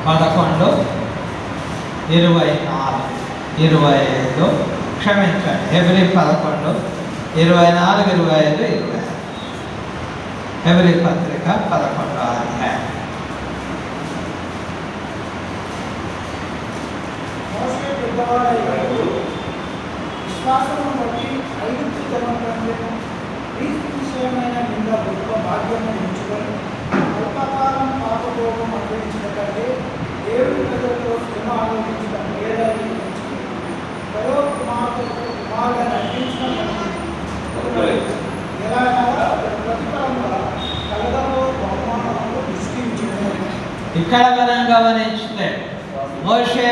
11, 24, 25, క్షమించండి, Hebrew 11, 24, 25, 26. Hebrew పత్రిక 11వ అధ్యాయం. విశ్వాసము బట్టి ఐగుప్తు జనములను క్రీస్తు విషయమైన నింద గొప్ప భాగ్యము ఉంచుకొని అల్పకాలం పాపభోగం అనుభవించిన కంటే దేవుడి ప్రజలతో శ్రమ అనుభవించడం మేలని మరో కుమారులను నటించిన ఎలాగ ప్రతిఫలంగా కలగలో బహుమానంలో నిష్ఠించింది. ఇక్కడ మనం గమనించితే మోషే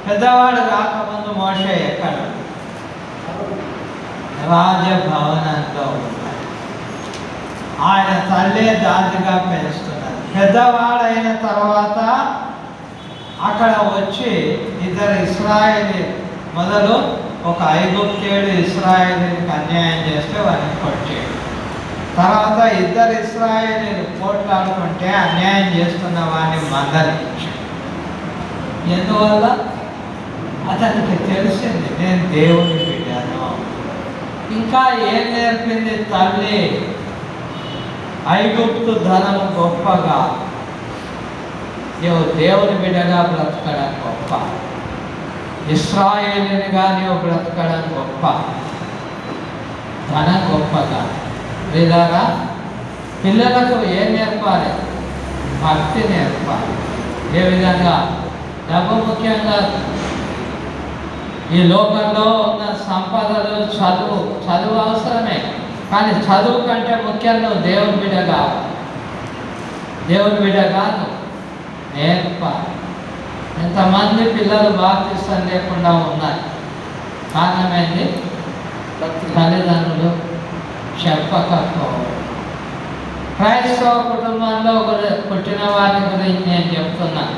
పెద్దవాడు కాకముందు మోషే ఎక్కడ? రాజభవనంలో ఉన్నాడు. ఆయన తల్లే దాదిగా పెంచుతున్నారు. పెద్దవాడైన తర్వాత అక్కడ వచ్చి ఇద్దరు ఇశ్రాయేలీలు, మొదలు ఒక ఐగుప్తీయుడు ఇశ్రాయేలీలకు అన్యాయం చేస్తే వారిని కొట్టాడు. తర్వాత ఇద్దరు ఇశ్రాయేలీలు పోట్లాడుకుంటే అన్యాయం చేస్తున్న వారిని మందలించాడు. ఎందువల్ల? అతనికి తెలిసింది నేను దేవుని బిడ్డను. ఇంకా ఏం నేర్పింది తల్లి? ఐగుప్తు ధనం గొప్పగా, దేవుని బిడ్డగా బ్రతకడం గొప్ప, ఇశ్రాయేలునిగా నీవు బ్రతకడం గొప్ప, ధనం గొప్పగా. లేదా పిల్లలకు ఏం నేర్పాలి? భక్తి నేర్పాలి. ఏ విధంగా? డబ్బు ముఖ్యంగా. ఈ లోకంలో ఉన్న సంపదలు, చదువు అవసరమే, కానీ చదువు కంటే ముఖ్యం నువ్వు దేవుని బిడ్డగా, దేవుని బిడ్డగా నువ్వు నేర్పాలి. ఎంతమంది పిల్లలు బాప్తిసం లేకుండా ఉన్నారు? కారణమేంటి? తల్లిదండ్రులు చెప్పకపోవడం. క్రైస్తవ కుటుంబంలో పుట్టిన వారి గురించి నేను చెప్తున్నాను.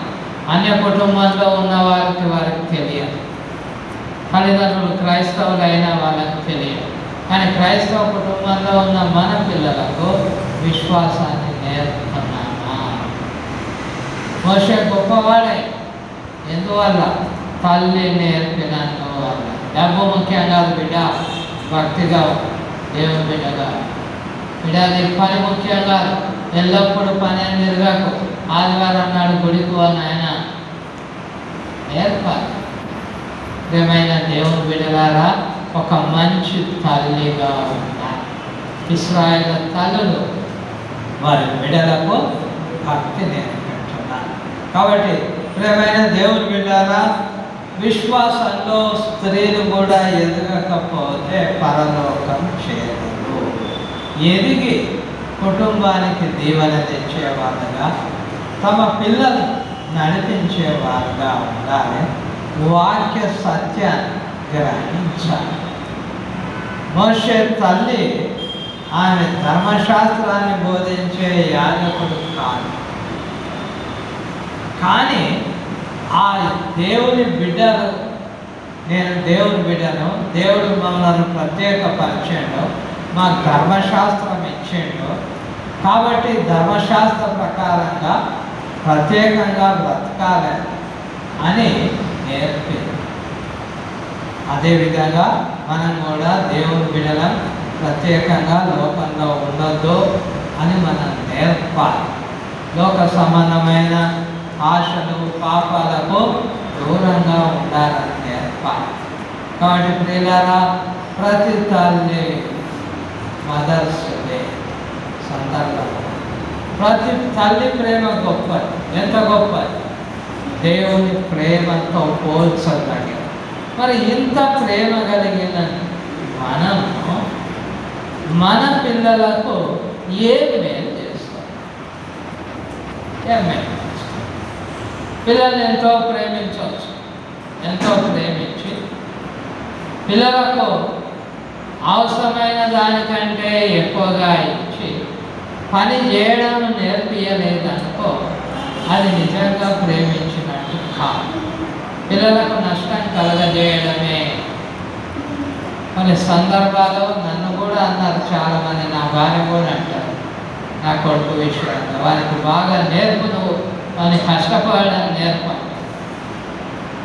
అన్య కుటుంబంలో ఉన్న వారికి తెలియదు. తల్లిదండ్రులు క్రైస్తవులు అయినా వాళ్ళకి తెలియదు. కానీ క్రైస్తవ కుటుంబంలో ఉన్న మన పిల్లలకు విశ్వాసాన్ని నేర్పుతున్నామా? మోషే గొప్పవాడై ఎందువల్ల? తల్లి నేర్పినందువల్ల. డబ్బు ముఖ్యం కాదు బిడ్డ, భక్తిగా దేవుని బిడ్డగా. బిడ్డది పని ముఖ్యం కాదు, ఎల్లప్పుడూ పని అని తిరగకు. ఆదివారం నాడు గుడికి ఆయన నేర్పాలి. ప్రియమైన దేవుని బిడ్డలారా, ఒక మంచి తల్లిగా ఉన్నారు ఇశ్రాయేలు తల్లులు. వారి బిడ్డలకు భక్తి నేర్పుతున్నారు. కాబట్టి ప్రియమైన దేవుని బిడ్డలారా, విశ్వాసంలో స్త్రీలు కూడా ఎదగకపోతే పరలోకం చేరదు. ఎదిగి కుటుంబానికి దీవెన తెచ్చేవారుగా, తమ పిల్లలు నడిపించేవారుగా ఉండాలి. వాక్య సత్యాన్ని గ్రహించాలి. మోషే తల్లి ఆమె ధర్మశాస్త్రాన్ని బోధించే యాజకుడు కాదు, కానీ ఆ దేవుని బిడ్డలు, నేను దేవుని బిడ్డను, దేవుడు మమ్మల్ని ప్రత్యేకపరిచాడు, మాకు ధర్మశాస్త్రం ఇచ్చిండు, కాబట్టి ధర్మశాస్త్ర ప్రకారంగా ప్రత్యేకంగా బ్రతకాలి అని నేర్పింది. అదేవిధంగా మనం కూడా దేవుని బిడ్డలం ప్రత్యేకంగా లోకంలో ఉండొద్దు అని మనం నేర్పాలి. లోక సంబంధమైన ఆశలు, పాపాలకు దూరంగా ఉండాలని నేర్పాలి. కాబట్టి ప్రియులారా, ప్రతి తల్లి మదర్స్ డే సందర్భంగా ప్రతి తల్లి ప్రేమ గొప్పది. ఎంత గొప్పది? దేవుని ప్రేమతో పోల్చదగిన. మరి ఇంత ప్రేమ కలిగిన మనము మన పిల్లలకు ఏమి మేలు చేస్తాం? ఏమేమి పిల్లల్ని ఎంతో ప్రేమించవచ్చు. ఎంతో ప్రేమించి పిల్లలకు అవసరమైన దానికంటే ఎక్కువగా ఇచ్చి పని చేయడం నేర్పియలేదనుకో, అది నిజంగా ప్రేమించినట్టు కాదు. పిల్లలకు నష్టం కలగజేయడమే. కొన్ని సందర్భాల్లో నన్ను కూడా అన్నారు చాలామంది, నా భార్య కూడా అంటారు, నా కొడుకు విషయంలో వారికి బాగా నేర్పు, నువ్వు అని కష్టపడడం నేర్పండి.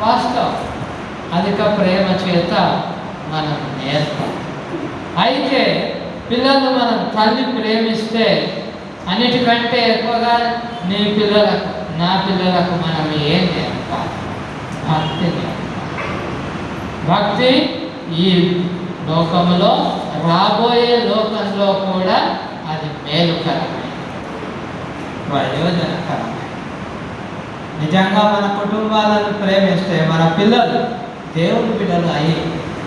వాస్తవం అధిక ప్రేమ చేత మనం నేర్పాలి. అయితే పిల్లలు మనం తల్లి ప్రేమిస్తే అన్నిటికంటే ఎక్కువగా నీ పిల్లలకు నా పిల్లలకు మనం ఏం నేర్పాలి? భక్తి నేర్పాలి. భక్తి ఈ లోకంలో రాబోయే లోకంలో కూడా అది మేలుకరమైనది, ప్రయోజనకరమైనది. నిజంగా మన కుటుంబాలను ప్రేమిస్తే మన పిల్లలు దేవుని బిడ్డలు అయి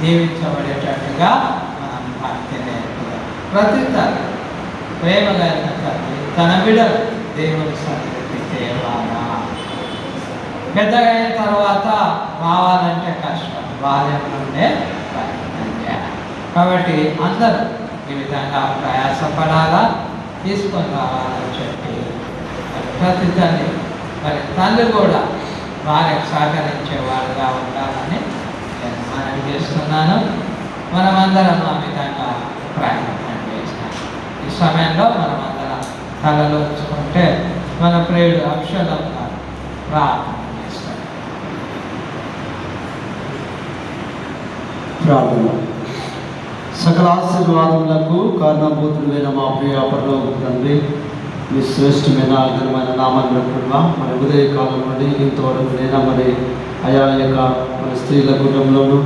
జీవించబడేటట్టుగా మనం భక్తి నేర్పాలి. ప్రతి తల్లి ప్రేమ కలిగిన తల్లి తన బిడ్డలు దేవుని సన్నిధికి తేవాలా. పెద్దగా అయిన తర్వాత రావాలంటే కష్టం, బాల్యం నుండే ప్రయత్నం చేయాలి. కాబట్టి అందరూ ఈ విధంగా ప్రయాసపడాలా, తీసుకొని రావాలని చెప్పి ప్రతి తల్లి తండ్రి కూడా వారికి సహకరించేవాడుగా ఉండాలని నేను మనవి చేస్తున్నాను. మనమందరం ఆ విధంగా ప్రయత్నం చేస్తాం. ఈ సమయంలో మనమందరం తలలో ఉంచుకుంటే మన ప్రియుడు అక్షరం ప్రార్థన చేస్తాం. ప్రార్థన. సకల ఆశీర్వాదములకు కారణభూతులైన మా ప్రియ పరలోక తండ్రి, మీ శ్రేష్టమైన ఘనమైన నామాన్ని ప్రభా మన ఉదయ కాలం నుండి ఇంతవరకు నేను మరి ఆయా యొక్క మన స్త్రీల కుటుంబంలోను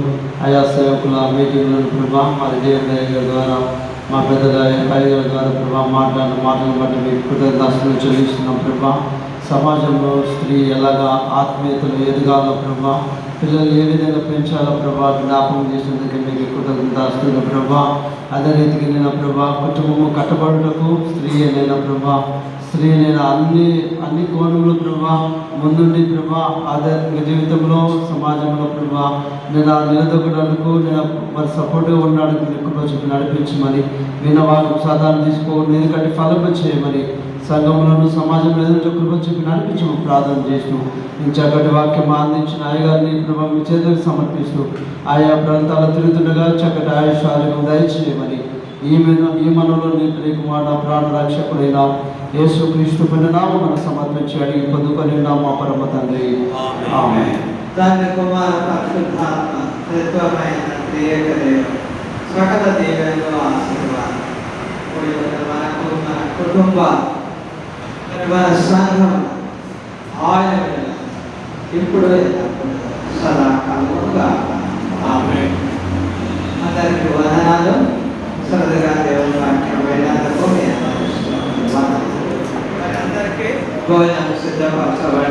ఆయా సేవకుల మీటింగ్లను ప్రభా మరి దేవుని ద్వారా మా పెద్దల కార్యాల ద్వారా ప్రభా మాట్లాడిన మాటలను బట్టి మీకు కృతజ్ఞతలు చెల్లిస్తున్నాం ప్రభా. సమాజంలో స్త్రీ ఎలాగా ఆత్మీయతలు ఎదగాలో ప్రభా, పిల్లలు ఏ విధంగా పెంచాలో ప్రభా జ్ఞాపకం చేసినందుకు మీకు కృతజ్ఞతలు ప్రభా. అదే రీతికి నేను ప్రభా కుటుంబము కట్టబడుటకు స్త్రీ అయిన ప్రభా, స్త్రీ అయిన అన్ని కోణములు ప్రభా ముందుండి ప్రభా ఆధ్యాత్మిక జీవితంలో సమాజంలో ప్రభా నేను నిలదొక్కడానికి నేను మరి సపోర్ట్గా ఉండడానికి ఎక్కువ చెప్పి నడిపించమని విన్న వాళ్ళకు సాధారణ తీసుకోండి, ఎందుకంటే ఫలం చేయమని సంఘంలోను సమాజంలో ఏదో కృప చెప్పి నడిపించము ప్రార్థన చేసినాం. నేను చక్కటి వాక్యం అందించిన అయ్యగారిని ప్రభావ మీ చేతులకు సమర్పిస్తూ ఆయా ప్రాంతాల తిరుగుతుండగా చక్కటి ఆయుషాలను దయచేయమని ఈ మనలో నీ ప్రియకుమార ప్రాణ రక్షకుడైన యేసుక్రీస్తు నామమున మనం సమర్పించి అడిగి పొందుకొని ఉన్నాము మా పరమ తండ్రి. ఆమేన్. తండ్రి కుమార పరిశుద్ధాత్మ త్రిత్వమైన త్రియేకదేవుడు సకల దీవెనలు ఆశీర్వాదం మనకు మన కుటుంబాలు మన సంఘం ఆయన ఇప్పుడు సదాకాలముగా ఆమేన్. అందరికీ వందనాలు. సరదాగా దేవుని వాక్యం విన్నందుకు మీ అందరికీ భోజనం సిద్ధపరచబడ